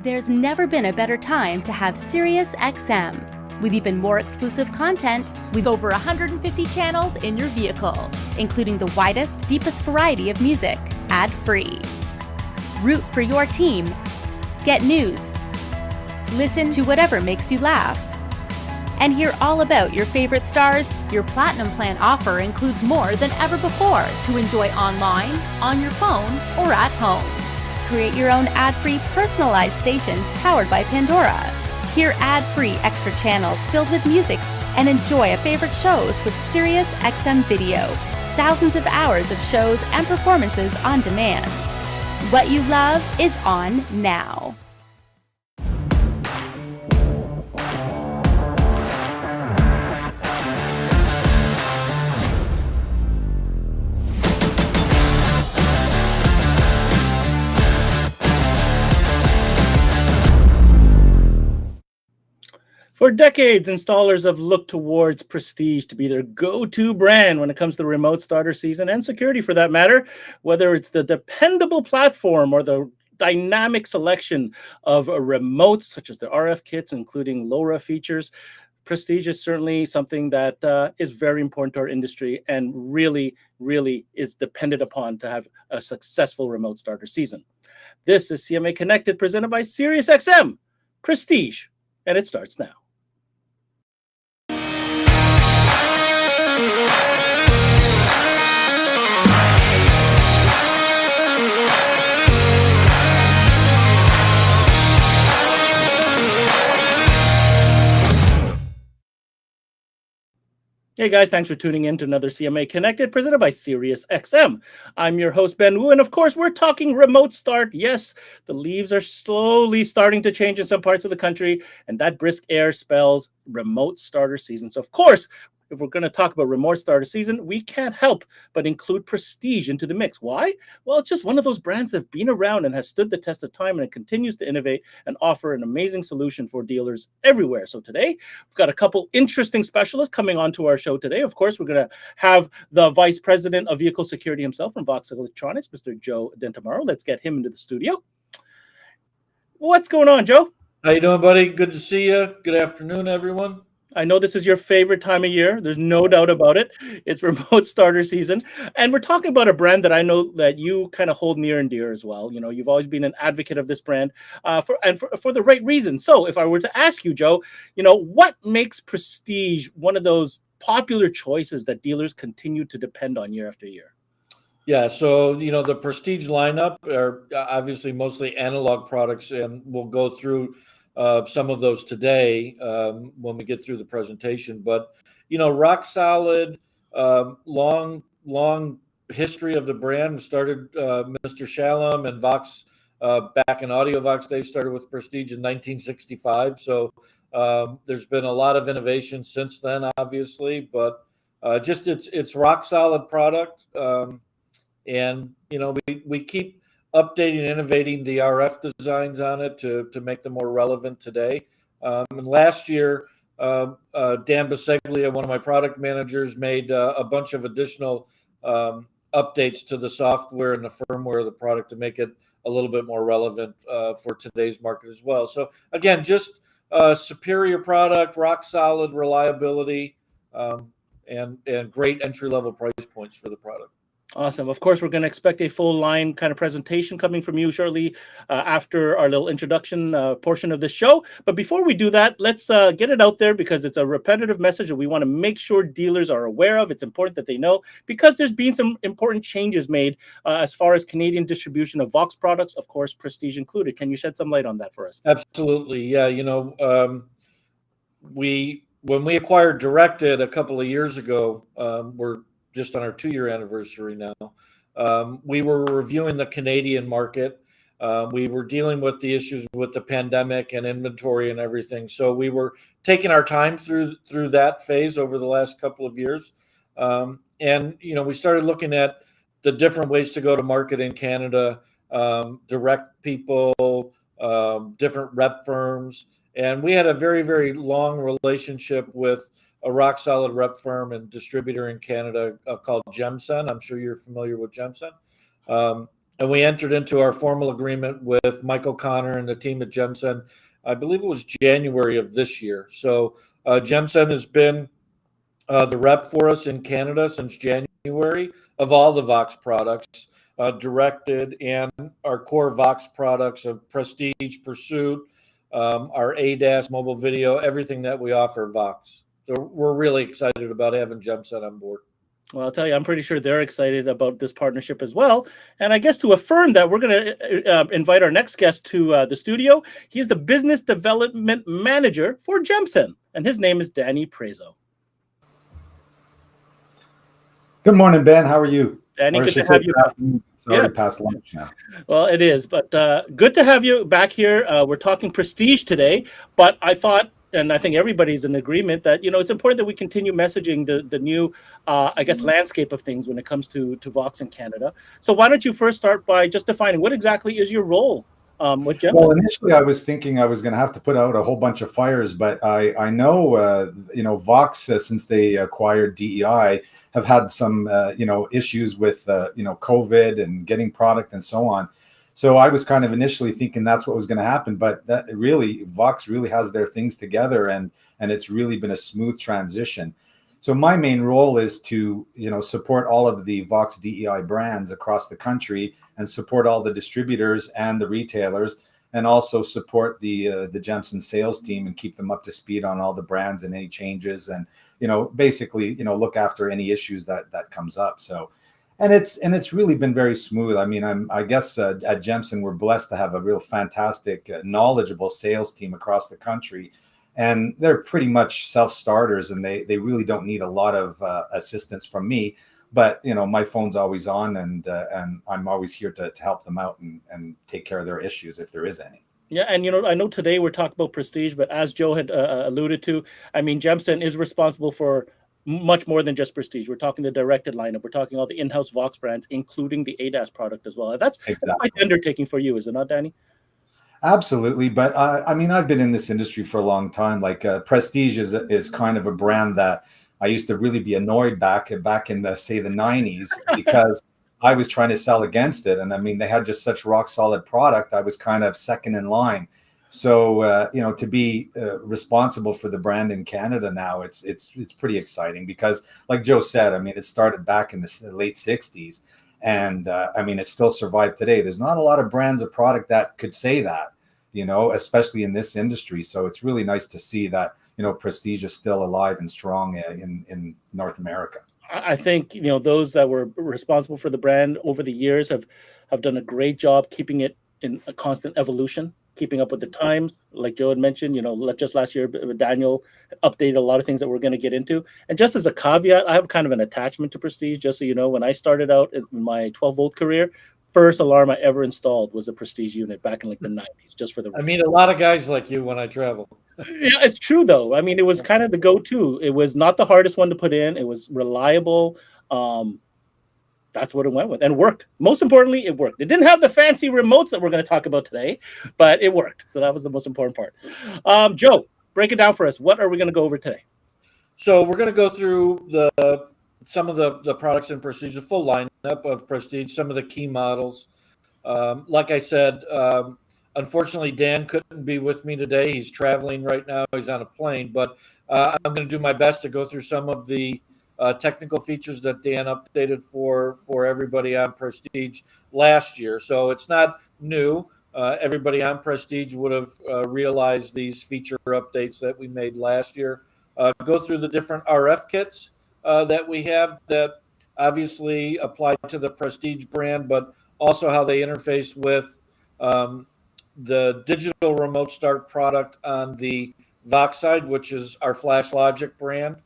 There's never been a better time to have SiriusXM. With even more exclusive content, with over 150 channels in your vehicle, including the widest, deepest variety of music, ad-free. Root for your team. Get news. Listen to whatever makes you laugh. And hear all about your favorite stars. Your Platinum Plan offer includes more than ever before to enjoy online, on your phone, or at home. Create your own ad-free personalized stations powered by Pandora. Hear ad-free extra channels filled with music and enjoy a favorite shows with SiriusXM Video. Thousands of hours of shows and performances on demand. What you love is on now. For decades, installers have looked towards Prestige to be their go-to brand when it comes to remote starter season and security for that matter, whether it's the dependable platform or the dynamic selection of remotes such as the RF kits, including LoRa features. Prestige is certainly something that is very important to our industry and really, really is dependent upon to have a successful remote starter season. This is CMA Connected presented by SiriusXM Prestige, and it starts now. Hey guys, thanks for tuning in to another CMA Connected presented by SiriusXM. I'm your host, Ben Wu, and of course, we're talking remote start. Yes, the leaves are slowly starting to change in some parts of the country, and that brisk air spells remote starter season. So of course, if we're going to talk about remote starter season, we can't help but include Prestige into the mix. Why? Well, it's just one of those brands that have been around and has stood the test of time, and it continues to innovate and offer an amazing solution for dealers everywhere. So today, we've got a couple interesting specialists coming onto our show today. Of course, we're going to have the Vice President of Vehicle Security himself from Vox Electronics, Mr. Joe Dentamaro. Let's get him into the studio. What's going on, Joe? How you doing, buddy? Good to see you. Good afternoon, everyone. I know this is your favorite time of year. There's no doubt about it. It's remote starter season. And we're talking about a brand that I know that you kind of hold near and dear as well. You know, you've always been an advocate of this brand for the right reason. So if I were to ask you, Joe, you know, what makes Prestige one of those popular choices that dealers continue to depend on year after year? Yeah, so, you know, the Prestige lineup are obviously mostly analog products, and we'll go through some of those today when we get through the presentation. But, you know, rock solid, long history of the brand. Started Mr. Shalom and Vox back in Audio Vox days, started with Prestige in 1965. So there's been a lot of innovation since then, obviously, but just it's rock solid product. And, you know, we keep updating and innovating the RF designs on it to make them more relevant today. And last year, Dan Biseglia, one of my product managers, made a bunch of additional updates to the software and the firmware of the product to make it a little bit more relevant for today's market as well. So again, just superior product, rock solid reliability, and great entry-level price points for the product. Awesome. Of course, we're going to expect a full line kind of presentation coming from you shortly after our little introduction portion of the show. But before we do that, let's get it out there because it's a repetitive message that we want to make sure dealers are aware of. It's important that they know because there's been some important changes made as far as Canadian distribution of Vox products, of course, Prestige included. Can you shed some light on that for us? Absolutely. Yeah. You know, when we acquired Directed a couple of years ago, we're just on our 2-year anniversary now. We were reviewing the Canadian market. We were dealing with the issues with the pandemic and inventory and everything. So we were taking our time through that phase over the last couple of years. And, you know, we started looking at the different ways to go to market in Canada, direct people, different rep firms. And we had a very, very long relationship with a rock solid rep firm and distributor in Canada called Gemsen. I'm sure you're familiar with Gemsen. and we entered into our formal agreement with Mike O'Connor and the team at Gemsen. I believe it was January of this year. So Gemsen has been the rep for us in Canada since January of all the Vox products, directed, and our core Vox products of Prestige, Pursuit, our ADAS, mobile video, everything that we offer Vox. So we're really excited about having Gemsen on board. Well, I'll tell you, I'm pretty sure they're excited about this partnership as well. And I guess to affirm that, we're going to invite our next guest to the studio. He's the Business Development Manager for Gemsen, and his name is Danny Prezo. Good morning, Ben. How are you? Danny, good to have you back. It's already past lunch now. Well, it is, but good to have you back here. We're talking Prestige today, but I thought, and I think everybody's in agreement that, it's important that we continue messaging the new, I guess, landscape of things when it comes to Vox in Canada. So why don't you first start by just defining what exactly is your role with Gemsen? Well, initially I was thinking I was going to have to put out a whole bunch of fires, but I know, Vox, since they acquired DEI, have had some, issues with, COVID and getting product and so on. So I was kind of initially thinking that's what was going to happen, but that really, Vox really has their things together, and it's really been a smooth transition. So my main role is to, support all of the Vox DEI brands across the country, and support all the distributors and the retailers, and also support the Gemsen sales team and keep them up to speed on all the brands and any changes, and basically look after any issues that comes up. So. And it's really been very smooth. I mean, I guess at Gemsen, we're blessed to have a real fantastic, knowledgeable sales team across the country, and they're pretty much self-starters, and they really don't need a lot of assistance from me. But my phone's always on, and I'm always here to help them out and take care of their issues if there is any. Yeah, and I know today we're talking about Prestige, but as Joe had alluded to, I mean, Gemsen is responsible for much more than just Prestige. We're talking the directed lineup. We're talking all the in-house Vox brands, including the ADAS product as well. That's quite an undertaking for you, is it not, Danny? Absolutely, but I mean, I've been in this industry for a long time. Like Prestige is kind of a brand that I used to really be annoyed back in the 90s because I was trying to sell against it, and I mean, they had just such rock solid product. I was kind of second in line. So to be responsible for the brand in Canada now, it's pretty exciting because, like Joe said, I mean, it started back in the late 60s, and I mean, it still survived today. There's not a lot of brands of product that could say that, especially in this industry. So it's really nice to see that Prestige is still alive and strong in North America. I think those that were responsible for the brand over the years have done a great job keeping it in a constant evolution, keeping up with the times. Like Joe had mentioned, just last year, Daniel updated a lot of things that we're going to get into. And just as a caveat, I have kind of an attachment to Prestige. Just so you know, when I started out in my 12-volt career, first alarm I ever installed was a Prestige unit back in like the 90s, just for the. I meet a lot of guys like you when I travel. Yeah, it's true though. I mean, it was kind of the go-to. It was not the hardest one to put in. It was reliable. That's what it went with, and worked. Most importantly, it worked. It didn't have the fancy remotes that we're going to talk about today, but it worked. So that was the most important part. Joe, break it down for us. What are we going to go over today? So we're going to go through some of the products in Prestige, the full lineup of Prestige, some of the key models. Like I said, unfortunately, Dan couldn't be with me today. He's traveling right now. He's on a plane, but I'm going to do my best to go through some of the technical features that Dan updated for everybody on Prestige last year. So it's not new. Everybody on Prestige would have realized these feature updates that we made last year. Go through the different RF kits that we have that obviously apply to the Prestige brand, but also how they interface with the digital remote start product on the Vox side, which is our Flash Logic brand.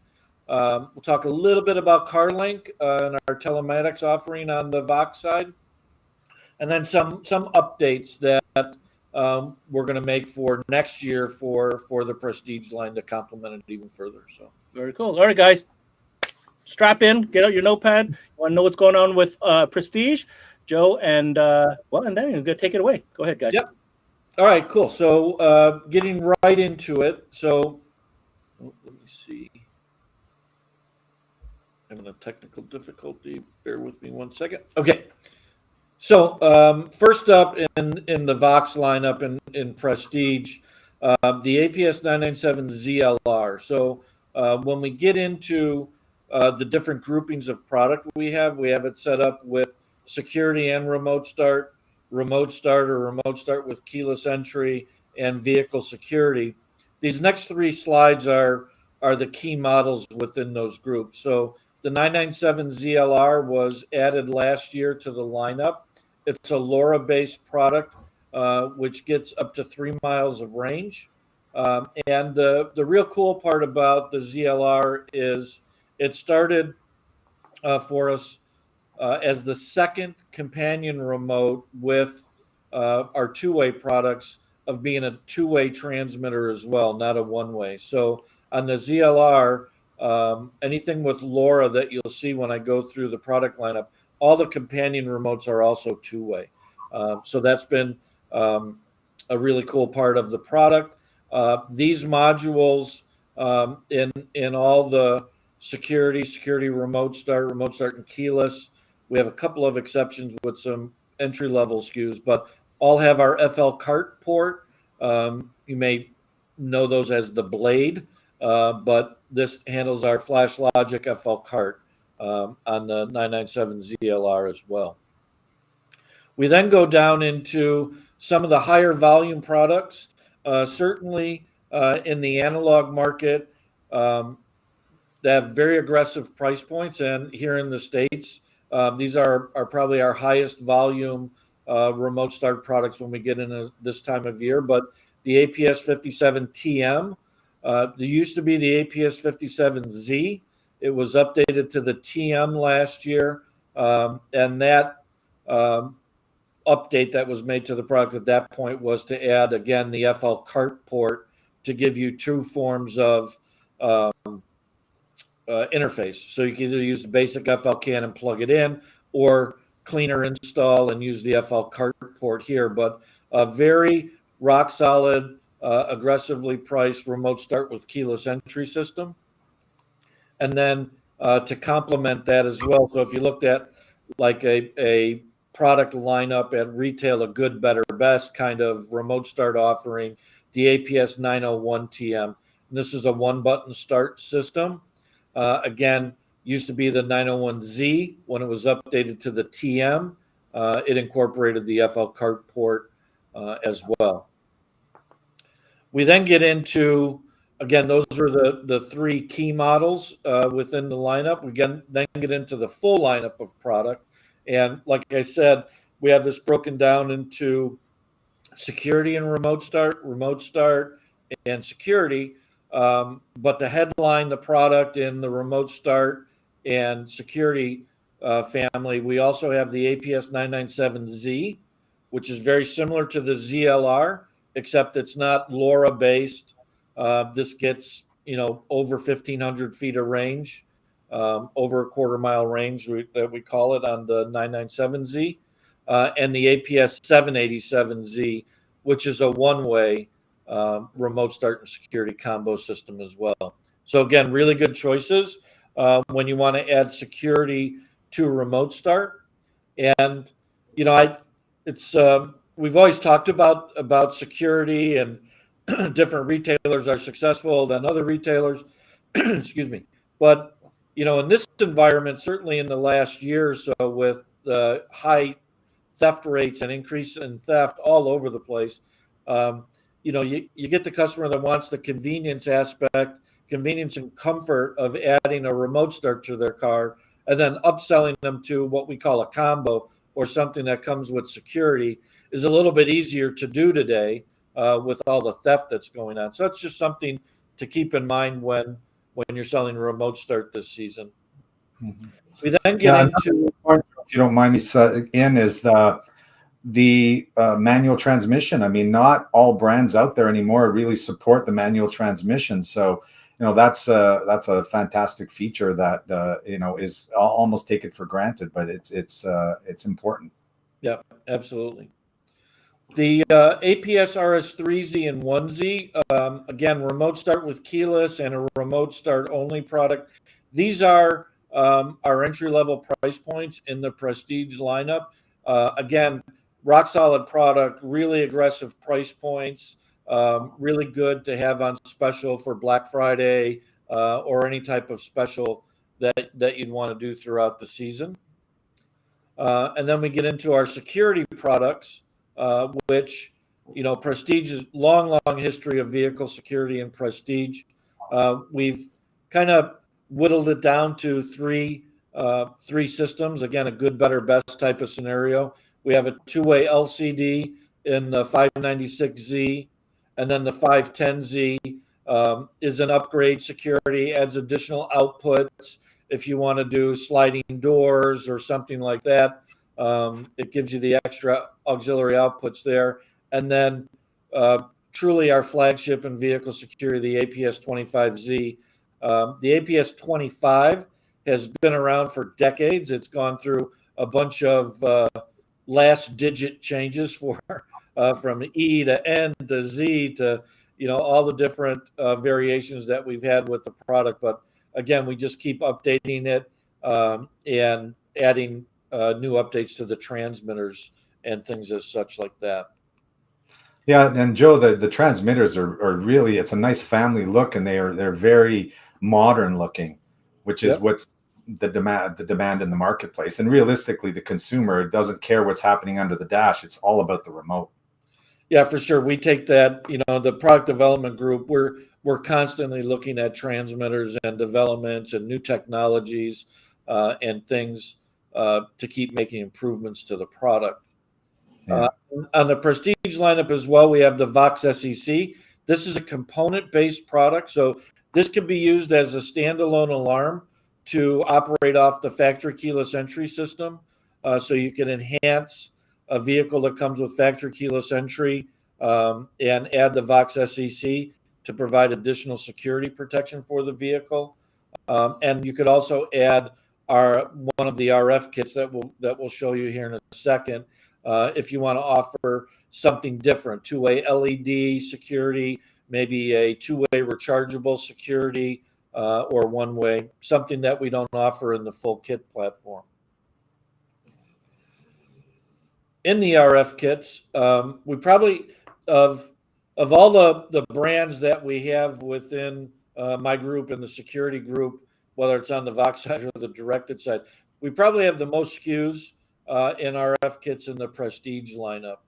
We'll talk a little bit about CarLink and our telematics offering on the Vox side, and then some updates that we're going to make for next year for the Prestige line to complement it even further. So very cool. All right, guys, strap in, get out your notepad. You want to know what's going on with Prestige, Joe, and and then you're going to take it away. Go ahead, guys. Yep. All right, cool. So getting right into it. So let me see. Having a technical difficulty. Bear with me 1 second. Okay. So first up in the Vox lineup in Prestige, the APS 997 ZLR. So when we get into the different groupings of product we have it set up with security and remote start or remote start with keyless entry and vehicle security. These next three slides are the key models within those groups. So the 997 ZLR was added last year to the lineup. It's a LoRa-based product, which gets up to 3 miles of range. And the real cool part about the ZLR is it started for us as the second companion remote with our two-way products of being a two-way transmitter as well, not a one-way. So on the ZLR, anything with LoRa that you'll see when I go through the product lineup, all the companion remotes are also two-way. So that's been a really cool part of the product. These modules in all the security, remote start, and keyless. We have a couple of exceptions with some entry-level SKUs, but all have our FL cart port. You may know those as the Blade, but this handles our Flash Logic FL cart on the 997 ZLR as well. We then go down into some of the higher volume products. Certainly in the analog market, they have very aggressive price points, and here in the States, these are probably our highest volume remote start products when we get into this time of year. But the APS 57 TM, there used to be the APS 57Z. It was updated to the TM last year, and that update that was made to the product at that point was to add, again, the FL cart port to give you two forms of interface. So you can either use the basic FL CAN and plug it in, or cleaner install and use the FL cart port here. But a very rock solid, aggressively priced remote start with keyless entry system. And then to complement that as well, so if you looked at like a product lineup at retail, a good, better, best kind of remote start offering, the APS 901 TM. And this is a one-button start system. Again, used to be the 901Z. When it was updated to the TM, it incorporated the FL cart port as well. We then get into, again, those are the three key models within the lineup. We then get into the full lineup of product. And like I said, we have this broken down into security and remote start, and security. But to headline the product in the remote start and security family, we also have the APS 997Z, which is very similar to the ZLR, except it's not LoRa based. This gets over 1,500 feet of range, over a quarter-mile range that we call it on the 997Z, and the APS 787Z, which is a one-way remote start and security combo system as well. So again, really good choices when you want to add security to remote start. And we've always talked about security, and different retailers are successful than other retailers. Excuse me. But in this environment, certainly in the last year or so, with the high theft rates and increase in theft all over the place, you get the customer that wants the convenience aspect, convenience and comfort of adding a remote start to their car, and then upselling them to what we call a combo, or something that comes with security, is a little bit easier to do today with all the theft that's going on. So it's just something to keep in mind when you're selling a remote start this season. Mm-hmm. We then get into, if you don't mind me in, is the manual transmission. I mean, not all brands out there anymore really support the manual transmission. So that's a fantastic feature that is almost taken for granted, but it's important. Yeah, absolutely. The APS RS3Z and 1Z, again, remote start with keyless and a remote start only product. These are our entry-level price points in the Prestige lineup. Again, rock solid product, really aggressive price points, really good to have on special for Black Friday or any type of special that you'd want to do throughout the season. And then we get into our security products, which, Prestige is long history of vehicle security and Prestige. We've kind of whittled it down to three systems. Again, a good, better, best type of scenario. We have a two-way LCD in the 596Z, and then the 510Z is an upgrade security, adds additional outputs. If you want to do sliding doors or something like that, it gives you the extra auxiliary outputs there. And then truly our flagship in vehicle security, the APS 25Z. The APS 25 has been around for decades. It's gone through a bunch of last digit changes from E to N to Z to all the different variations that we've had with the product. But again, we just keep updating it and adding new updates to the transmitters and things as such like that. Yeah, and Joe, the transmitters are really, it's a nice family look, and they're very modern looking, which is what's the demand in the marketplace. And realistically, the consumer doesn't care what's happening under the dash. It's all about the remote. Yeah, for sure. We take that, the product development group, we're constantly looking at transmitters and developments and new technologies and things to keep making improvements to the product. Yeah. On the Prestige lineup as well, we have the Vox SEC. This is a component-based product, so this can be used as a standalone alarm to operate off the factory keyless entry system. So you can enhance a vehicle that comes with factory keyless entry and add the Vox SEC to provide additional security protection for the vehicle. And you could also add one of the RF kits that we'll show you here in a second. If you want to offer something different, two-way LED security, maybe a two-way rechargeable security, or one-way, something that we don't offer in the full kit platform. In the RF kits, we probably, of all the brands that we have within my group and the security group, whether it's on the Vox side or the directed side, we probably have the most SKUs in RF kits in the Prestige lineup.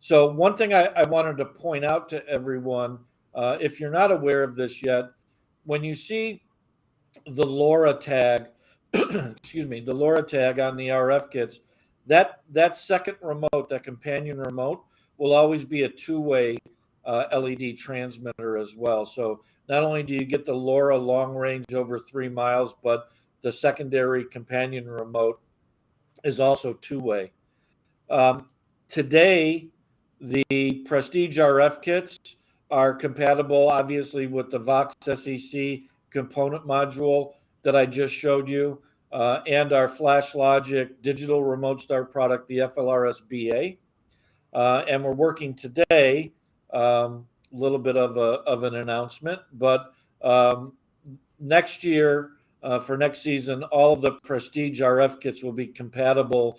So one thing I wanted to point out to everyone, if you're not aware of this yet, when you see the LoRa tag, excuse me, the LoRa tag on the RF kits, that second remote, that companion remote, will always be a two-way LED transmitter as well. So not only do you get the LoRa long range over 3 miles, but the secondary companion remote is also two-way. Today, the Prestige RF kits are compatible, obviously, with the Vox SEC component module that I just showed you, and our Flash Logic digital remote start product, the FLRS BA. And we're working today, a little bit of an announcement, but next year, for next season, all of the Prestige RF kits will be compatible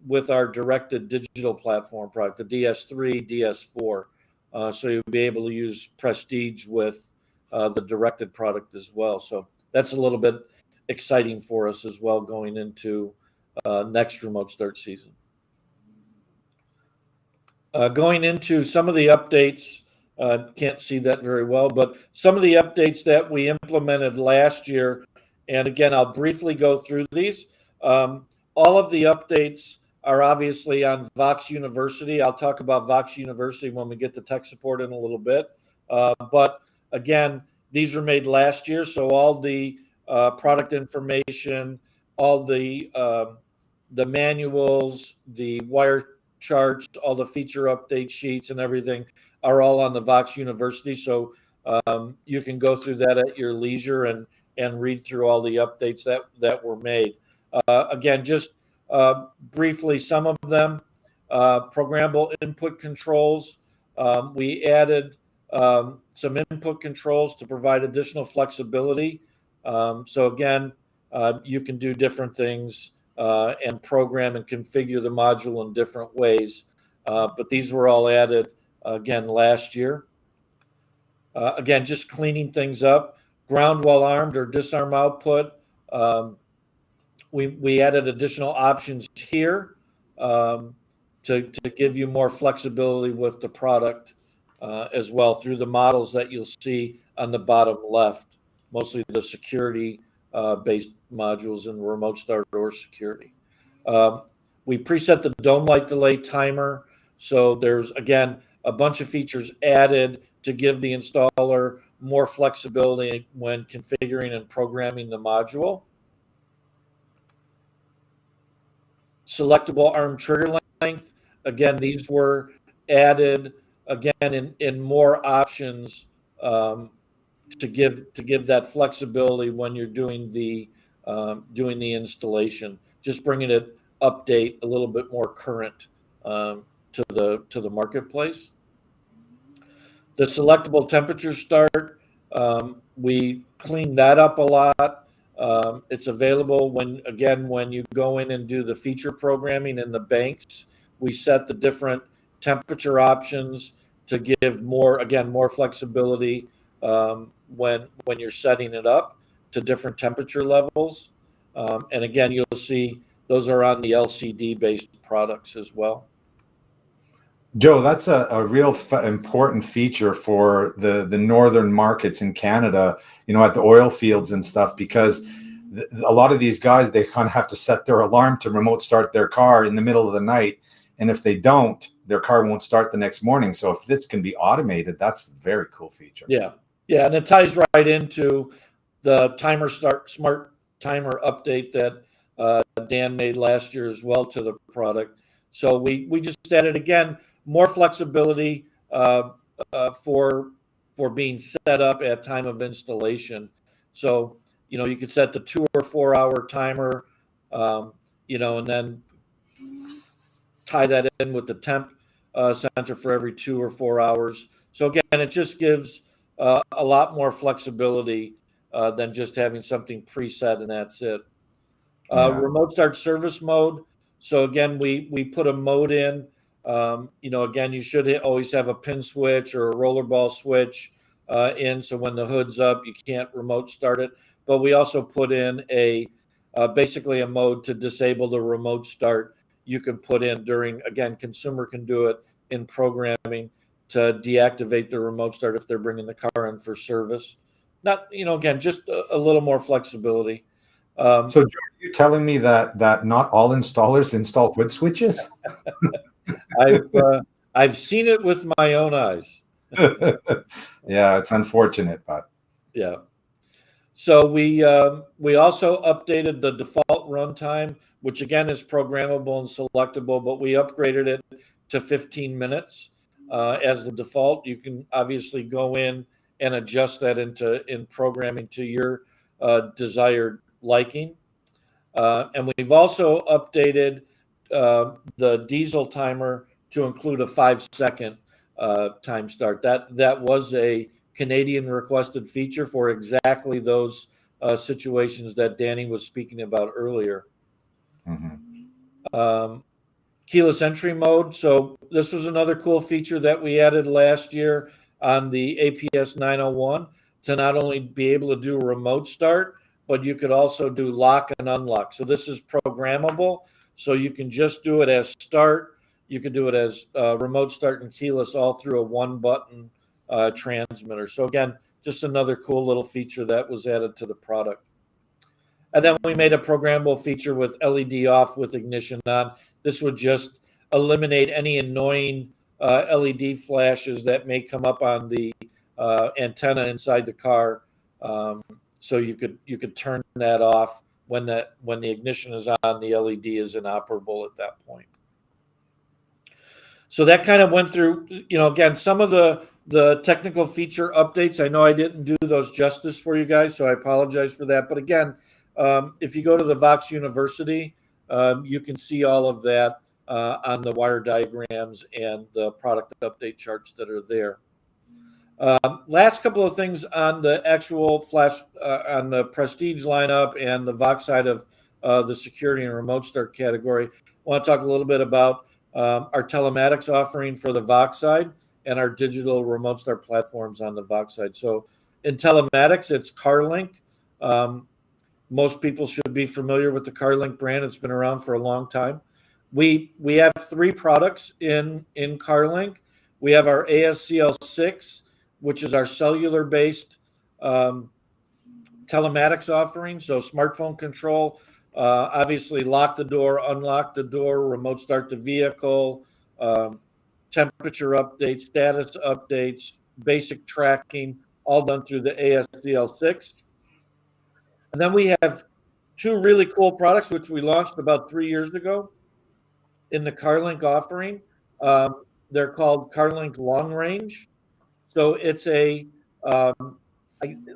with our directed digital platform product, the DS3, DS4. So you'll be able to use Prestige with the directed product as well. So that's a little bit exciting for us as well going into next remote start season. Going into some of the updates, can't see that very well, but some of the updates that we implemented last year, and again, I'll briefly go through these. All of the updates are obviously on Vox University. I'll talk about Vox University when we get to tech support in a little bit. But again, these were made last year, so all the product information, all the manuals, the wire charts, all the feature update sheets and everything are all on the Vox University. So you can go through that at your leisure and read through all the updates that were made. Again, just briefly, some of them, programmable input controls. We added some input controls to provide additional flexibility. So again, you can do different things and program and configure the module in different ways. But these were all added again last year. Again, just cleaning things up. Ground while armed or disarm output. We added additional options here to give you more flexibility with the product as well through the models that you'll see on the bottom left, mostly the security based modules in remote start or security. We preset the dome light delay timer. So there's, again, a bunch of features added to give the installer more flexibility when configuring and programming the module. Selectable arm trigger length. Again, these were added again in more options to give that flexibility when you're doing the installation. Just bringing it update a little bit more current to the marketplace. The selectable temperature start, we cleaned that up a lot. It's available when you go in and do the feature programming in the banks. We set the different temperature options to give more flexibility when you're setting it up to different temperature levels. And again, you'll see those are on the LCD based products as well. Joe, that's a real important feature for the northern markets in Canada, at the oil fields and stuff, because a lot of these guys, they kind of have to set their alarm to remote start their car in the middle of the night. And if they don't, their car won't start the next morning. So if this can be automated, that's a very cool feature. Yeah. Yeah. And it ties right into the smart timer update that Dan made last year as well to the product. So we just added, again, more flexibility for being set up at time of installation. So, you could set the 2 or 4 hour timer, and then tie that in with the temp sensor for every 2 or 4 hours. So again, it just gives a lot more flexibility than just having something preset and that's it. Remote start service mode. So again, we put a mode in. Again, you should always have a pin switch or a rollerball switch in. So when the hood's up, you can't remote start it. But we also put in basically a mode to disable the remote start. You can put in consumer can do it in programming to deactivate the remote start if they're bringing the car in for service. Not, again, just a little more flexibility. So are you telling me that not all installers install hood switches? I've seen it with my own eyes. Yeah, it's unfortunate, but yeah. So we also updated the default runtime, which again is programmable and selectable, but we upgraded it to 15 minutes as the default. You can obviously go in and adjust that in programming to your desired liking. And we've also updated the diesel timer to include a 5-second time start. That was a Canadian requested feature for exactly those situations that Danny was speaking about earlier. Mm-hmm. Keyless entry mode. So this was another cool feature that we added last year on the APS 901 to not only be able to do remote start, but you could also do lock and unlock. So this is programmable. So you can just do it as start. You can do it as remote start and keyless all through a one-button transmitter. So again, just another cool little feature that was added to the product. And then we made a programmable feature with LED off with ignition on. This would just eliminate any annoying LED flashes that may come up on the antenna inside the car. So you could turn that off when the ignition is on, the LED is inoperable at that point. So that kind of went through, again, some of the technical feature updates. I know I didn't do those justice for you guys, so I apologize for that. But again, if you go to the Vox University, you can see all of that on the wire diagrams and the product update charts that are there. Last couple of things on the actual flash, on the Prestige lineup and the Vox side of the security and remote start category, I want to talk a little bit about our telematics offering for the Vox side and our digital remote start platforms on the Vox side. So in telematics, it's CarLink. Most people should be familiar with the CarLink brand. It's been around for a long time. We have three products in CarLink. We have our ASCL6, which is our cellular-based telematics offering. So smartphone control, obviously lock the door, unlock the door, remote start the vehicle, temperature updates, status updates, basic tracking, all done through the ASCL6. And then we have two really cool products, which we launched about 3 years ago in the CarLink offering. They're called CarLink Long Range. So it's I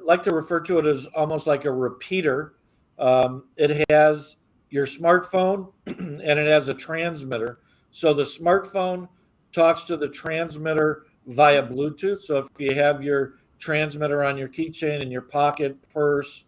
like to refer to it as almost like a repeater. It has your smartphone and it has a transmitter. So the smartphone talks to the transmitter via Bluetooth. So if you have your transmitter on your keychain, in your pocket, purse,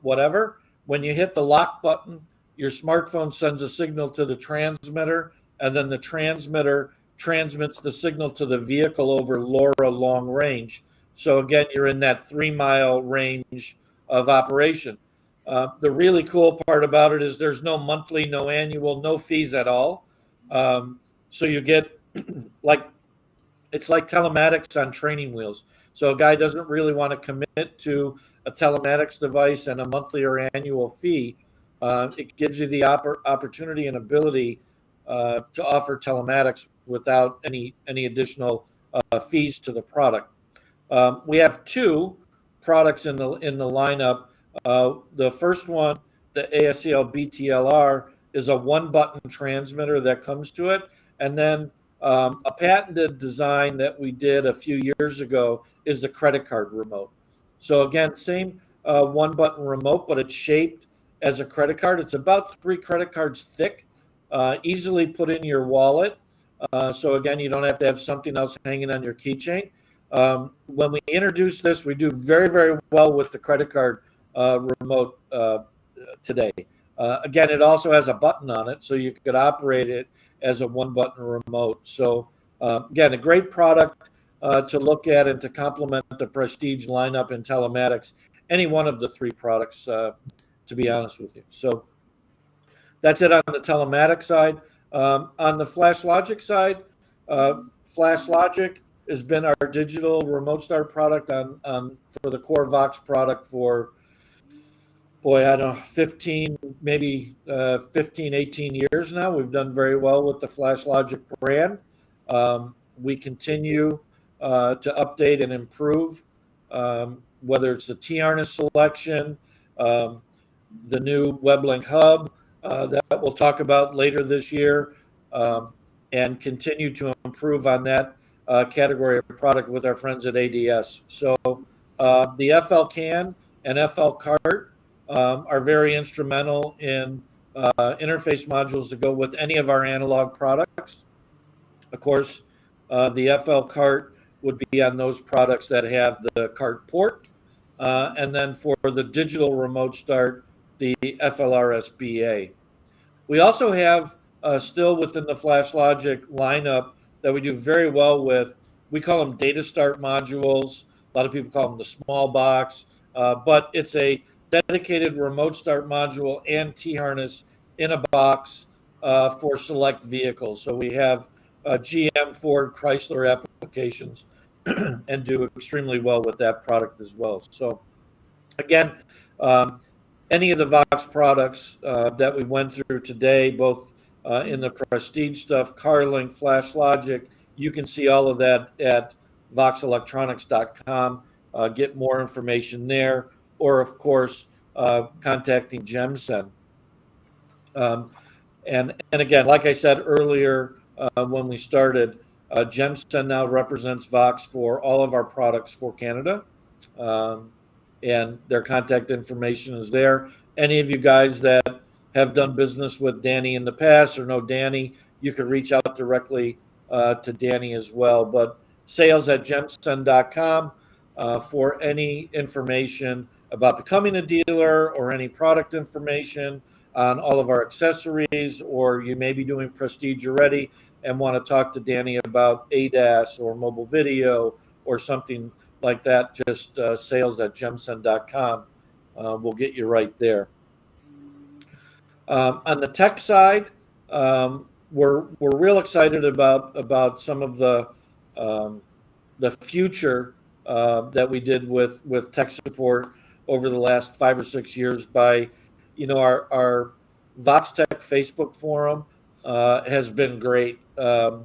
whatever, when you hit the lock button, your smartphone sends a signal to the transmitter, and then the transmitter transmits the signal to the vehicle over LoRa long range. So again, you're in that 3-mile range of operation. The really cool part about it is there's no monthly, no annual, no fees at all. So you get it's like telematics on training wheels. So a guy doesn't really want to commit to a telematics device and a monthly or annual fee. It gives you the opportunity and ability to offer telematics without any additional fees to the product. We have two products in the lineup. The first one, the ASCL BTLR, is a one-button transmitter that comes to it, and then a patented design that we did a few years ago is the credit card remote. So again, same one-button remote, but it's shaped as a credit card. It's about 3 credit cards thick, easily put in your wallet. So again, you don't have to have something else hanging on your keychain. When we introduce this, we do very, very well with the credit card remote today. Again, it also has a button on it, so you could operate it as a one-button remote. So again, a great product to look at and to complement the Prestige lineup in telematics. Any one of the three products, to be honest with you. So that's it on the telematics side. On the FlashLogic side, FlashLogic has been our digital remote start product for the core Vox product for, boy, I don't know, 15, maybe 15, 18 years now. We've done very well with the FlashLogic brand. We continue to update and improve, whether it's the T-harness selection, the new WebLink hub that we'll talk about later this year, and continue to improve on that category of product with our friends at ADS. So the FL CAN and FL Cart are very instrumental in interface modules to go with any of our analog products. Of course, the FL Cart would be on those products that have the cart port. And then for the digital remote start, the FLRSBA. We also have still within the FlashLogic lineup that we do very well with. We call them data start modules. A lot of people call them the small box, but it's a dedicated remote start module and T-harness in a box for select vehicles. So we have GM, Ford, Chrysler applications and do extremely well with that product as well. So again, any of the Vox products that we went through today, both in the Prestige stuff, CarLink, FlashLogic, you can see all of that at voxelectronics.com. Get more information there, or of course, contacting Gemsen. And again, like I said earlier when we started, Gemsen now represents Vox for all of our products for Canada. And their contact information is there. Any of you guys that have done business with Danny in the past or know Danny, you can reach out directly to Danny as well. But sales@gemsen.com for any information about becoming a dealer or any product information, on all of our accessories, or you may be doing Prestige already and want to talk to Danny about ADAS or mobile video or something like that, just sales@gemsen.com will get you right there. On the tech side, we're real excited about some of the future that we did with tech support over the last 5 or 6 years by, our VoxTech Facebook forum has been great. We're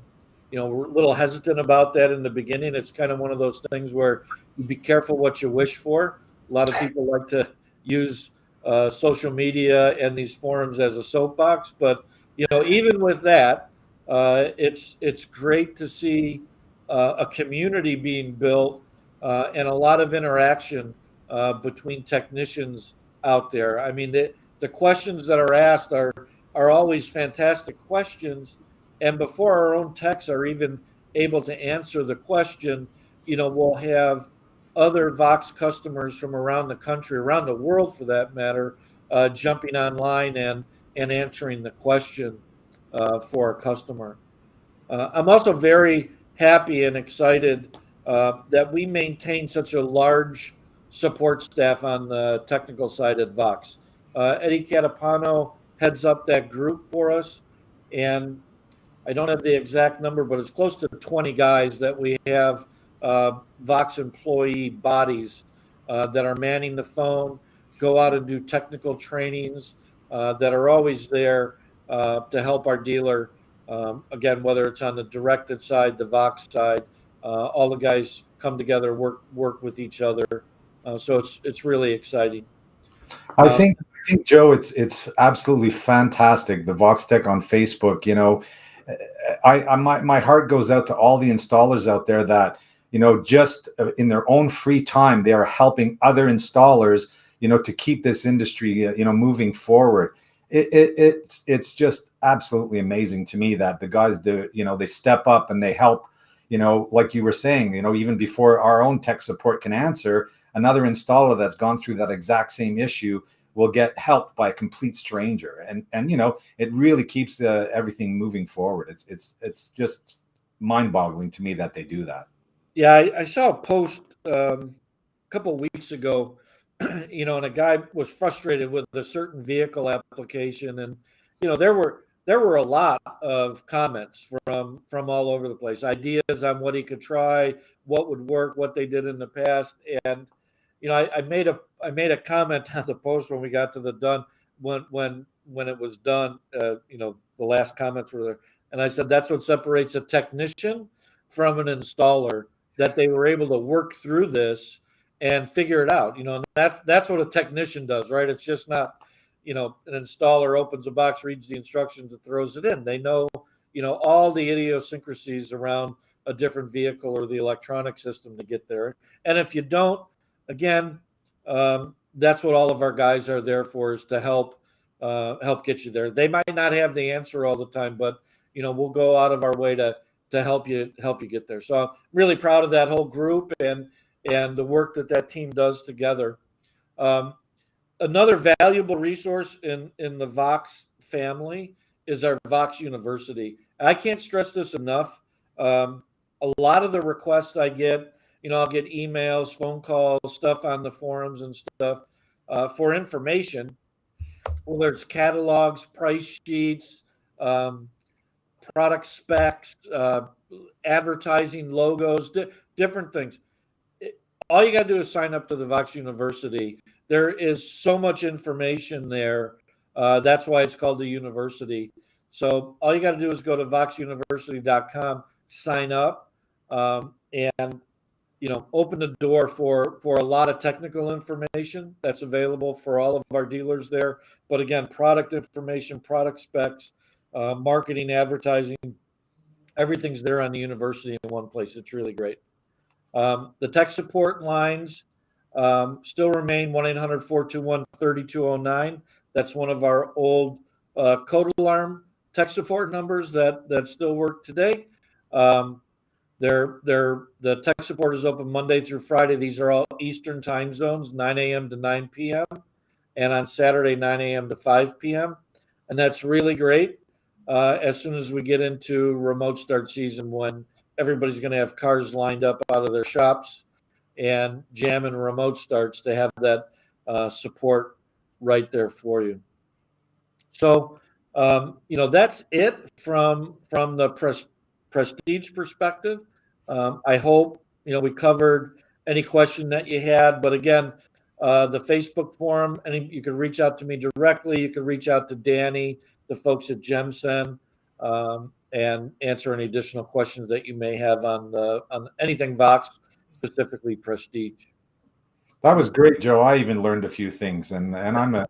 a little hesitant about that in the beginning. It's kind of one of those things where you be careful what you wish for. A lot of people like to use social media and these forums as a soapbox, but even with that, it's great to see a community being built and a lot of interaction between technicians out there. I mean, the questions that are asked are always fantastic questions, and before our own techs are even able to answer the question, we'll have other Vox customers from around the country, around the world for that matter, jumping online and answering the question for a customer. I'm also very happy and excited that we maintain such a large support staff on the technical side at Vox. Eddie Catapano heads up that group for us, and I don't have the exact number, but it's close to 20 guys that we have Vox employee bodies that are manning the phone, go out and do technical trainings that are always there to help our dealer. Again, whether it's on the directed side, the Vox side, all the guys come together, work with each other. So it's really exciting. I think Joe, it's absolutely fantastic. The Vox Tech on Facebook, my heart goes out to all the installers out there that just in their own free time they are helping other installers to keep this industry moving forward. It's just absolutely amazing to me that the guys do they step up and they help, like you were saying, even before our own tech support can answer, another installer that's gone through that exact same issue will get helped by a complete stranger, and it really keeps everything moving forward. It's just mind-boggling to me that they do that. Yeah, I saw a post a couple of weeks ago, and a guy was frustrated with a certain vehicle application, and there were a lot of comments from all over the place, ideas on what he could try, what would work, what they did in the past, and I made a comment on the post when we got to the done when it was done. The last comments were there, and I said that's what separates a technician from an installer, that they were able to work through this and figure it out. And that's what a technician does, right? It's just not an installer opens a box, reads the instructions, and throws it in. They know all the idiosyncrasies around a different vehicle or the electronic system to get there. And if you don't, again, that's what all of our guys are there for, is to help get you there. They might not have the answer all the time, but we'll go out of our way to help you get there. So I'm really proud of that whole group and the work that team does together. Another valuable resource in the Vox family is our Vox University. I can't stress this enough. A lot of the requests I get, I'll get emails, phone calls, stuff on the forums and stuff for information, whether it's catalogs, price sheets, product specs, advertising, logos, different things. All you got to do is sign up to the Vox University. There is so much information there. That's why it's called the university. So all you got to do is go to voxuniversity.com, sign up, and open the door for a lot of technical information that's available for all of our dealers there. But again, product information, product specs, marketing, advertising, everything's there on the university in one place. It's really great. The tech support lines still remain 1-800-421-3209. That's one of our old code alarm tech support numbers that still work today. The tech support is open Monday through Friday. These are all Eastern time zones, 9 a.m. to 9 p.m. and on Saturday 9 a.m. to 5 p.m. And that's really great. As soon as we get into remote start season, when everybody's going to have cars lined up out of their shops and jamming remote starts, to have that support right there for you. So, that's it from the prestige perspective. I hope we covered any question that you had. But again, the Facebook forum, and you can reach out to me directly. You can reach out to Danny, the folks at Gemsen, and answer any additional questions that you may have on anything Vox, specifically Prestige. That was great, Joe. I even learned a few things, and I'm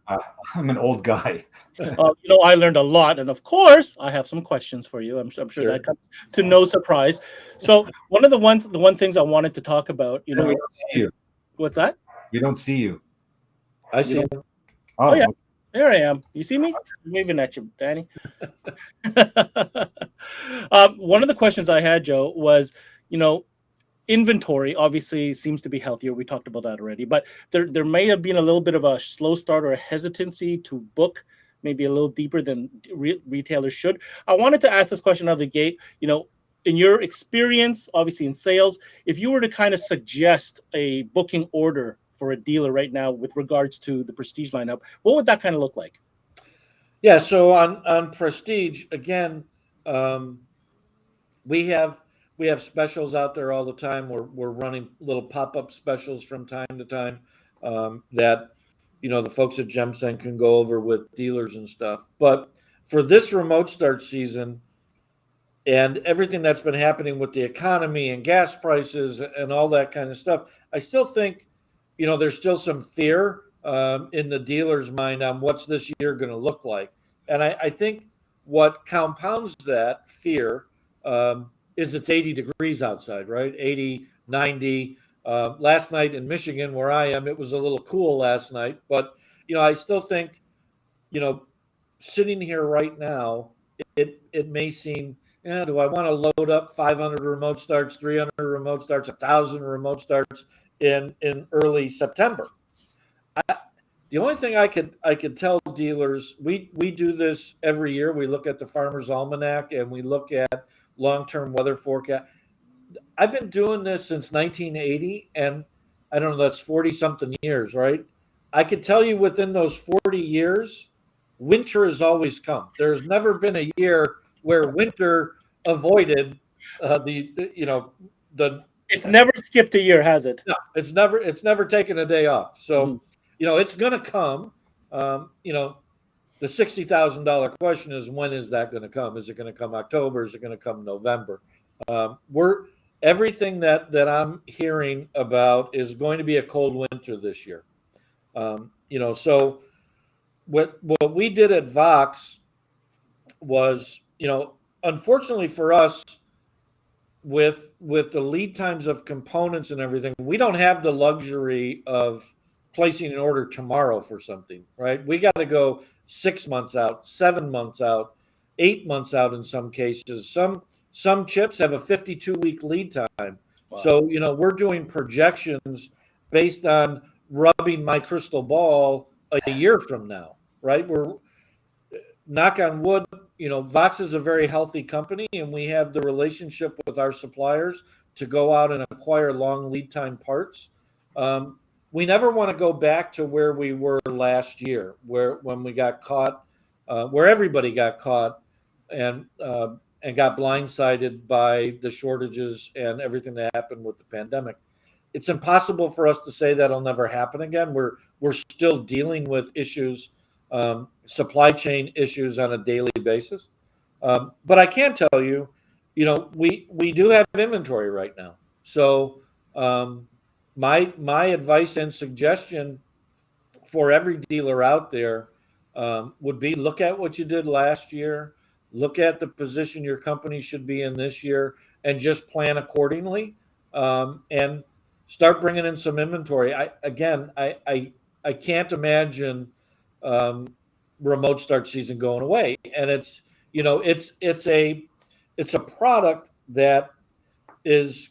I'm an old guy. I learned a lot, and of course, I have some questions for you. I'm sure that comes to no surprise. So, one of the things I wanted to talk about, we don't see you. What's that? We don't see you. I see. Oh yeah, there I am. You see me? I'm waving at you, Danny. One of the questions I had, Joe, was, inventory obviously seems to be healthier. We talked about that already, but there may have been a little bit of a slow start or a hesitancy to book maybe a little deeper than retailers should. I wanted to ask this question out of the gate. In your experience, obviously in sales, if you were to kind of suggest a booking order for a dealer right now with regards to the Prestige lineup, what would that kind of look like? Yeah, so on Prestige, again, we have specials out there all the time. We're running little pop-up specials from time to time that the folks at Gemsen can go over with dealers and stuff. But for this remote start season and everything that's been happening with the economy and gas prices and all that kind of stuff, I still think there's still some fear in the dealer's mind on what's this year going to look like. And I think what compounds that fear is it's 80 degrees outside, right? 80, 90. Last night in Michigan, where I am, it was a little cool last night. But, I still think, sitting here right now, it may seem, do I want to load up 500 remote starts, 300 remote starts, 1,000 remote starts in early September? The only thing I could tell dealers, we do this every year. We look at the Farmer's Almanac and we look at long-term weather forecast. I've been doing this since 1980, and I don't know, that's 40-something years, right? I could tell you within those 40 years, winter has always come. There's never been a year where winter avoided It's never skipped a year, has it? No, it's never taken a day off. So, it's going to come. The $60,000 question is, when is that going to come? Is it going to come October? Is it going to come November? Everything that I'm hearing about is going to be a cold winter this year. So what we did at Vox was, unfortunately for us, with the lead times of components and everything, we don't have the luxury of placing an order tomorrow for something, right? We got to go 6 months out, 7 months out, 8 months out in some cases. Some chips have a 52-week lead time. Wow. So, we're doing projections based on rubbing my crystal ball a year from now, right? We're, knock on wood, Vox is a very healthy company, and we have the relationship with our suppliers to go out and acquire long lead time parts. We never want to go back to where we were last year, when we got caught, where everybody got caught and got blindsided by the shortages and everything that happened with the pandemic. It's impossible for us to say that'll never happen again. We're still dealing with issues, supply chain issues on a daily basis. But I can tell you, we do have inventory right now. So my advice and suggestion for every dealer out there would be, look at what you did last year, look at the position your company should be in this year, and just plan accordingly, and start bringing in some inventory. I can't imagine remote start season going away, and it's a product that is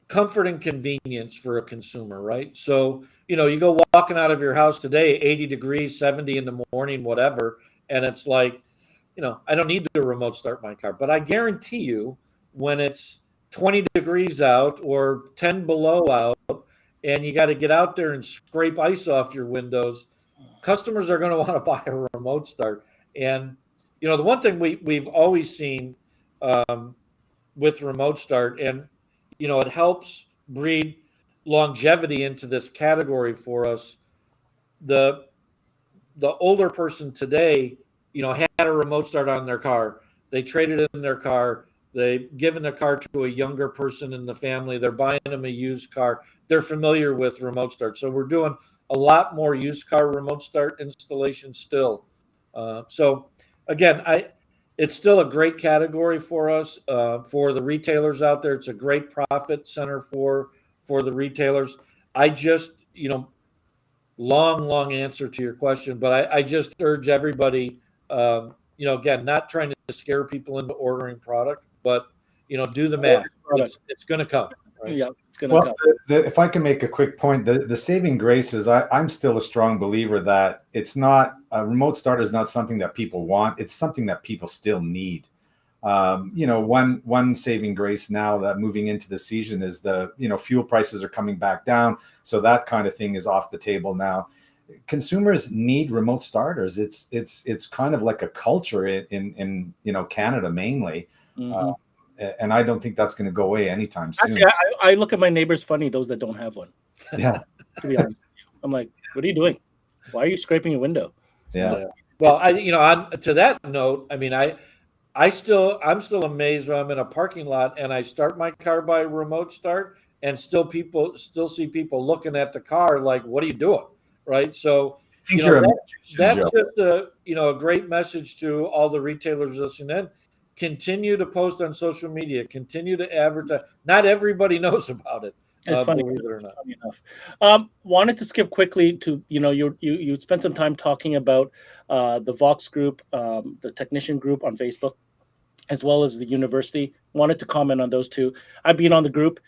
comfort and convenience for a consumer, right? So you go walking out of your house today, 80 degrees, 70 in the morning, whatever, and it's like, I don't need to remote start my car. But I guarantee you, when it's 20 degrees out or 10 below out, and you got to get out there and scrape ice off your windows, customers are going to want to buy a remote start. And the one thing we've always seen with remote start, and it helps breed longevity into this category for us. The older person today, had a remote start on their car. They traded in their car. They've given the car to a younger person in the family. They're buying them a used car. They're familiar with remote start. So we're doing a lot more used car remote start installation still. So again, it's still a great category for us, for the retailers out there. It's a great profit center for the retailers. I just, long answer to your question, but I just urge everybody, again, not trying to scare people into ordering product, but, do the math. It's going to come. Right? Yeah, it's going to come. If I can make a quick point, the saving grace is I'm still a strong believer that it's not a remote start is not something that people want. It's something that people still need. One saving grace now that moving into the season is the fuel prices are coming back down, so that kind of thing is off the table now. Consumers need remote starters. It's kind of like a culture in Canada mainly. Mm-hmm. And I don't think that's going to go away anytime soon. Actually, I look at my neighbors funny, those that don't have one. Yeah. To be honest, I'm like, what are you doing? Why are you scraping your window? Yeah. Well, to that note, I mean, I'm still amazed when I'm in a parking lot and I start my car by remote start, and still see people looking at the car like, what are you doing? Right. So that's just a great message to all the retailers listening in. Continue to post on social media, continue to advertise. Not everybody knows about it. It's funny, believe it or not. Funny enough. Wanted to skip quickly to, you spent some time talking about the Vox group, the technician group on Facebook, as well as the university. Wanted to comment on those two. I've been on the group.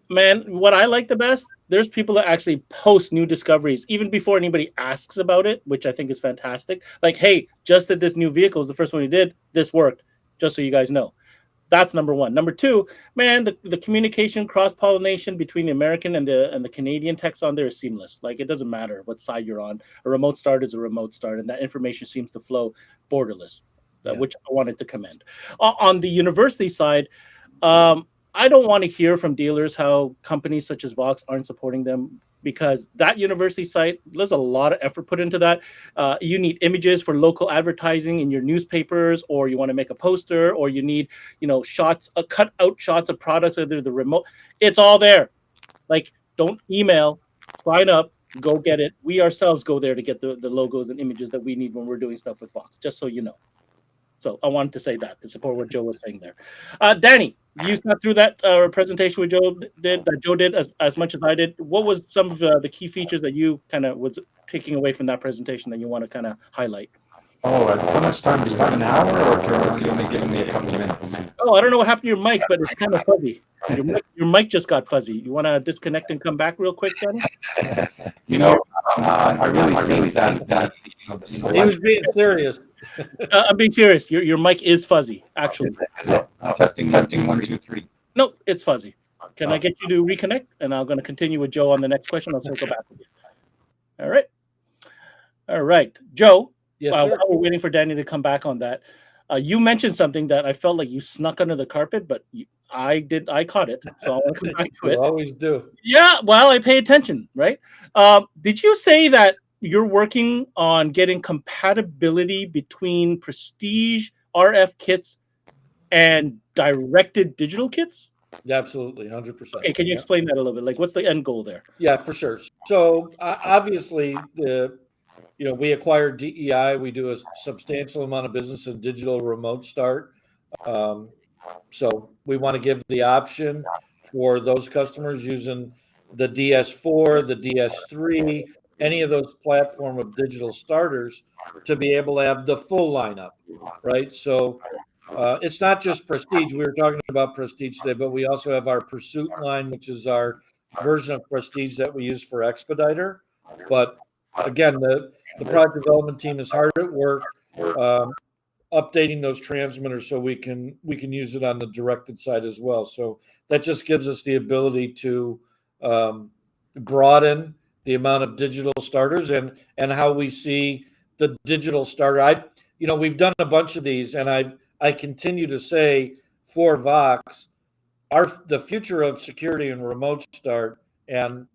Man, what I like the best, there's people that actually post new discoveries even before anybody asks about it, which I think is fantastic. Like, hey, just did this new vehicle, is the first one you did. This worked, just so you guys know. That's number one. Number two, man, the communication, cross-pollination between the American and the Canadian techs on there is seamless. Like, it doesn't matter what side you're on. A remote start is a remote start, and that information seems to flow borderless, which I wanted to commend. On the university side, I don't want to hear from dealers how companies such as Vox aren't supporting them, because that university site, there's a lot of effort put into that. You need images for local advertising in your newspapers, or you want to make a poster, or you need, shots, cut out shots of products, either the remote. It's all there. Like, don't email, sign up, go get it. We ourselves go there to get the logos and images that we need when we're doing stuff with Vox, just so you know. So I wanted to say that to support what Joe was saying there. Danny, you sat through that presentation with Joe did as much as I did. What was some of the key features that you kind of was taking away from that presentation that you want to kind of highlight? How much time do you have? An hour, or can you only give me a couple of minutes? Oh, I don't know what happened to your mic, but it's kind of fuzzy. Your mic just got fuzzy. You want to disconnect and come back real quick, Danny? I really think that he was being serious. I'm being serious. Your mic is fuzzy, actually. Testing 1 2 3. No, it's fuzzy. Can I get you to reconnect? And I'm going to continue with Joe on the next question. I'll circle back with you. All right, Joe. Yes, while we're waiting for Danny to come back on that, you mentioned something that I felt like you snuck under the carpet, but I caught it, so I want to come back to it. You always do. Yeah, well, I pay attention, right? Did you say that you're working on getting compatibility between Prestige RF kits and directed digital kits? Absolutely, 100%. Okay, can you explain that a little bit? Like, what's the end goal there? Yeah, for sure. So obviously, we acquired DEI. We do a substantial amount of business in digital remote start. So we want to give the option for those customers using the DS4, the DS3, any of those platform of digital starters to be able to have the full lineup, right? So it's not just Prestige. We were talking about Prestige today, but we also have our Pursuit line, which is our version of Prestige that we use for Expediter. But again, the product development team is hard at work updating those transmitters so we can use it on the directed side as well. So that just gives us the ability to broaden the amount of digital starters and how we see the digital starter. We've done a bunch of these, and I continue to say for Vox, the future of security and remote start, and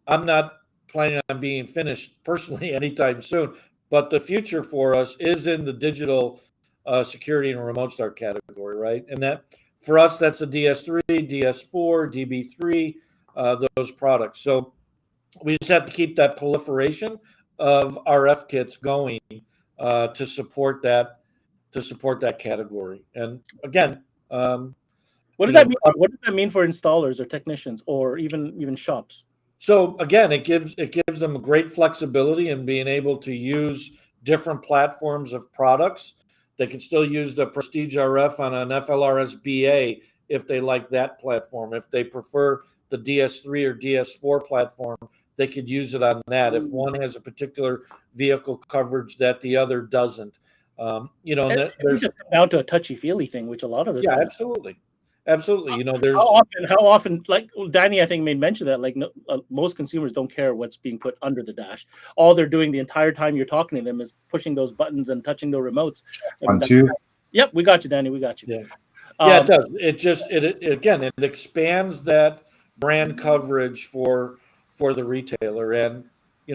I'm not planning on being finished personally anytime soon, but the future for us is in the digital security and remote start category, right? And that for us, that's a DS3, DS4, DB3, those products. So we just have to keep that proliferation of RF kits going to support that category. And again, what does that mean? What does that mean for installers or technicians or even shops? So again, it gives them great flexibility in being able to use different platforms of products. They can still use the Prestige RF on an FLRS BA if they like that platform. If they prefer the DS3 or DS4 platform, they could use it on that. If one has a particular vehicle coverage that the other doesn't, there's just down to a touchy-feely thing, which a lot of the yeah, time. Absolutely. There's how often, like Danny, I think made mention of that, most consumers don't care what's being put under the dash. All they're doing the entire time you're talking to them is pushing those buttons and touching the remotes. One, two. Yep, we got you, Danny. We got you. Yeah, yeah, it does. It expands that brand coverage for the retailer, and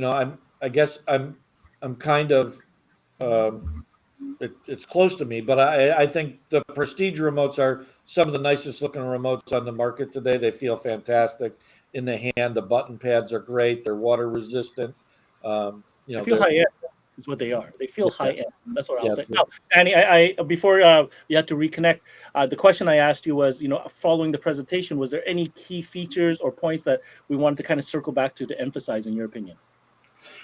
I'm kind of it's close to me, but I think the Prestige remotes are some of the nicest looking remotes on the market today. They feel fantastic in the hand. The button pads are great. They're water resistant. They feel high end. Is what they are. They feel high end. That's what I'll say. Yeah. Now, Danny, I before we had to reconnect, the question I asked you was, following the presentation, was there any key features or points that we wanted to kind of circle back to emphasize, in your opinion?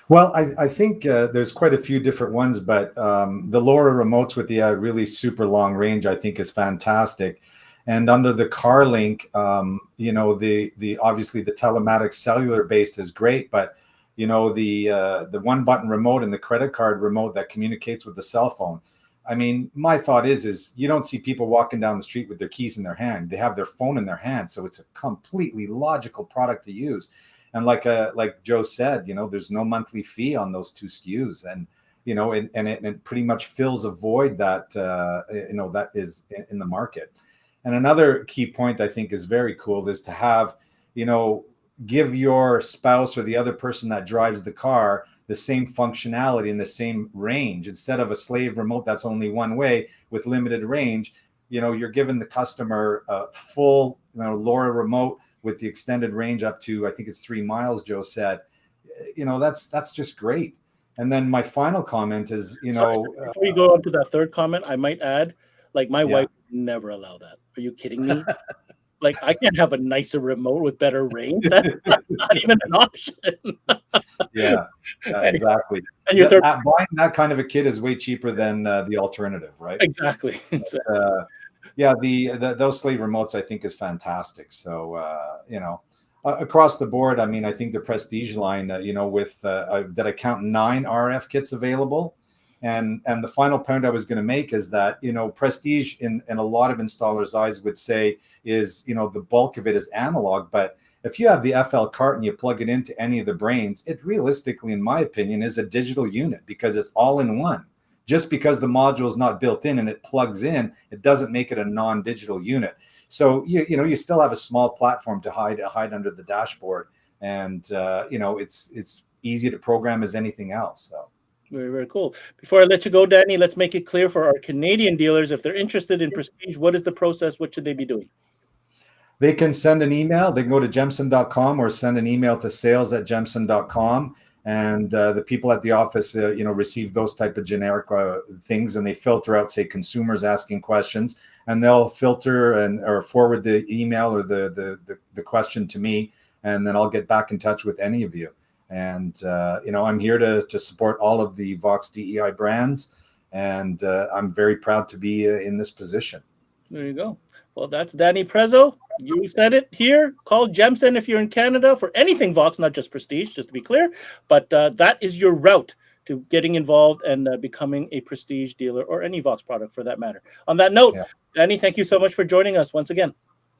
Well, I think there's quite a few different ones, but the LoRa remotes with the really super long range, I think, is fantastic. And under the CarLink, the obviously the telematics cellular based is great, but the one button remote and the credit card remote that communicates with the cell phone. I mean, my thought is you don't see people walking down the street with their keys in their hand. They have their phone in their hand, so it's a completely logical product to use. And like Joe said, there's no monthly fee on those two SKUs, and it pretty much fills a void that that is in the market. And another key point I think is very cool is to have give your spouse or the other person that drives the car the same functionality and the same range. Instead of a slave remote that's only one way with limited range, you're giving the customer a full LoRa remote with the extended range up to, I think it's 3 miles, Joe said. That's just great. And then my final comment is, before you go on to that third comment, I might add, my wife would never allow that. Are you kidding me? I can't have a nicer remote with better range. That's not even an option. Yeah, exactly. And buying that kind of a kit is way cheaper than the alternative, right? Exactly. Yeah, those slave remotes I think is fantastic. So across the board, I mean, I think the Prestige line, with that I count 9 RF kits available. And the final point I was going to make is that, Prestige in a lot of installers' eyes would say is, the bulk of it is analog. But if you have the FL cart and you plug it into any of the brains, it realistically, in my opinion, is a digital unit because it's all in one. Just because the module is not built in and it plugs in, it doesn't make it a non-digital unit. So, you still have a small platform to hide under the dashboard. And, it's easy to program as anything else. So. Very, very cool. Before I let you go, Danny, let's make it clear for our Canadian dealers, if they're interested in Prestige, what is the process? What should they be doing? They can send an email. They can go to jemson.com or send an email to sales@jemson.com. And the people at the office, receive those type of generic things, and they filter out, say, consumers asking questions, and they'll filter or forward the email or the question to me, and then I'll get back in touch with any of you. And, I'm here to support all of the Vox DEI brands, and I'm very proud to be in this position. There you go. Well, that's Danny Prezzo. You said it here. Call Jemsen if you're in Canada for anything Vox, not just Prestige, just to be clear. But that is your route to getting involved and becoming a Prestige dealer or any Vox product for that matter. On that note, Yeah. Danny, thank you so much for joining us once again.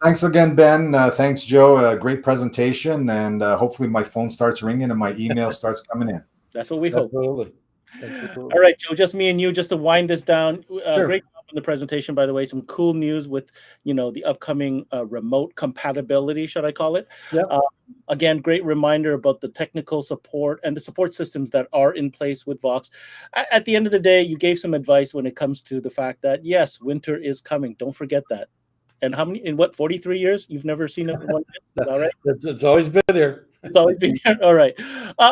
Thanks again, Ben. Thanks, Joe. Great presentation, and hopefully my phone starts ringing and my email starts coming in. That's what we hope. Absolutely. All right, Joe, just me and you, just to wind this down. Sure. Great job on the presentation, by the way. Some cool news with, the upcoming remote compatibility, should I call it? Yeah. Again, great reminder about the technical support and the support systems that are in place with Vox. At the end of the day, you gave some advice when it comes to the fact that, yes, winter is coming. Don't forget that. And how many, in what, 43 years? You've never seen it? All right. It's always been there. It's always been here. All right.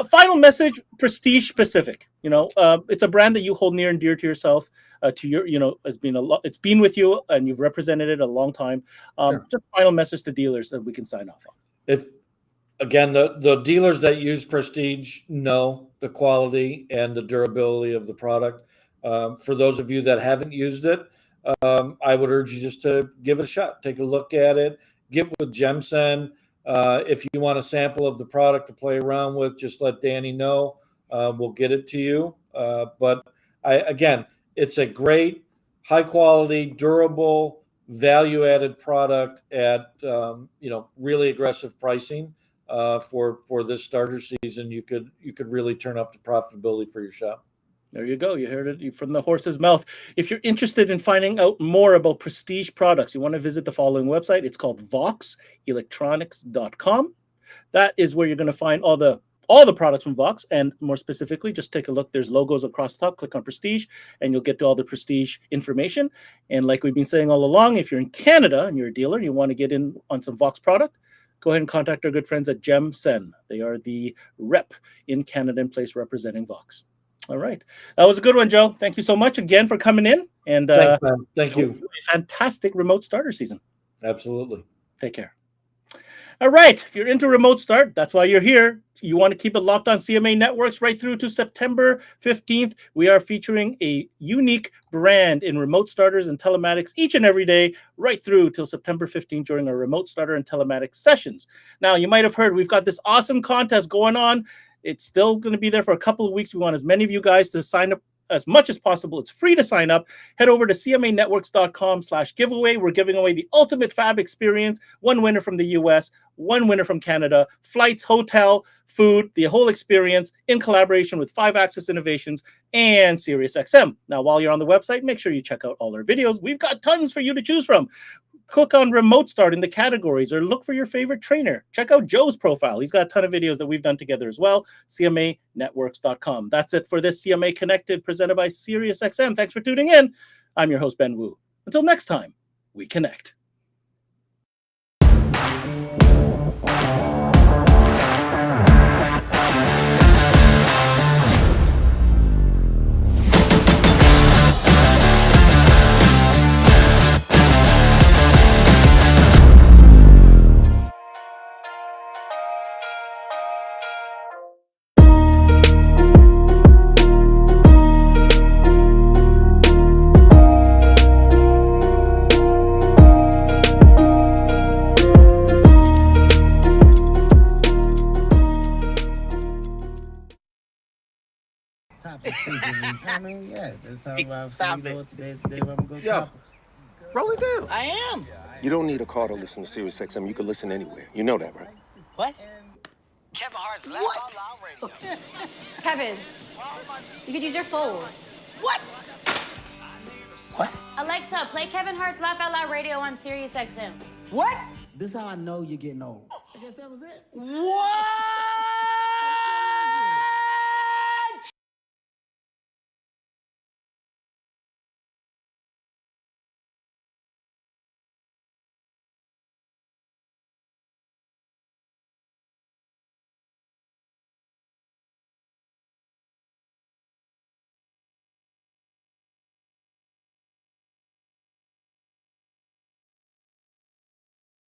Final message, Prestige specific. It's a brand that you hold near and dear to yourself. To your, it's been it's been with you, and you've represented it a long time. Sure. Just final message to dealers that we can sign off on. If again, the dealers that use Prestige know the quality and the durability of the product. For those of you that haven't used it, I would urge you just to give it a shot. Take a look at it. Get with Jemsen. If you want a sample of the product to play around with, just let Danny know. We'll get it to you. But again, it's a great, high quality, durable, value-added product at really aggressive pricing for this starter season. You could really turn up the profitability for your shop. There you go. You heard it from the horse's mouth. If you're interested in finding out more about Prestige products, you want to visit the following website. It's called voxelectronics.com. That is where you're going to find all the products from Vox, and more specifically, just take a look. There's logos across the top. Click on Prestige, and you'll get to all the Prestige information. And like we've been saying all along, if you're in Canada and you're a dealer, you want to get in on some Vox product, go ahead and contact our good friends at Jemsen. They are the rep in Canada in place representing Vox. All right. That was a good one, Joe. Thank you so much again for coming in. And thanks, man. Thank you. A fantastic remote starter season. Absolutely. Take care. All right. If you're into remote start, that's why you're here. You want to keep it locked on CMA Networks right through to September 15th. We are featuring a unique brand in remote starters and telematics each and every day, right through till September 15th during our remote starter and telematics sessions. Now, you might have heard we've got this awesome contest going on. It's still going to be there for a couple of weeks. We want as many of you guys to sign up as much as possible. It's free to sign up. Head over to cmanetworks.com/giveaway. We're giving away the ultimate fab experience. One winner from the US, one winner from Canada, flights, hotel, food, the whole experience in collaboration with 5-Axis Innovations and SiriusXM. Now, while you're on the website, make sure you check out all our videos. We've got tons for you to choose from. Click on Remote Start in the categories or look for your favorite trainer. Check out Joe's profile. He's got a ton of videos that we've done together as well. CMAnetworks.com. That's it for this CMA Connected presented by SiriusXM. Thanks for tuning in. I'm your host, Ben Wu. Until next time, we connect. Stop it. Yo, roll it down. I am. You don't need a car to listen to SiriusXM. You can listen anywhere. You know that, right? What? Kevin Hart's Laugh Out Loud Radio. Kevin, you could use your phone. What? What? Alexa, play Kevin Hart's Laugh Out Loud Radio on SiriusXM. What? This is how I know you're getting old. I guess that was it. What?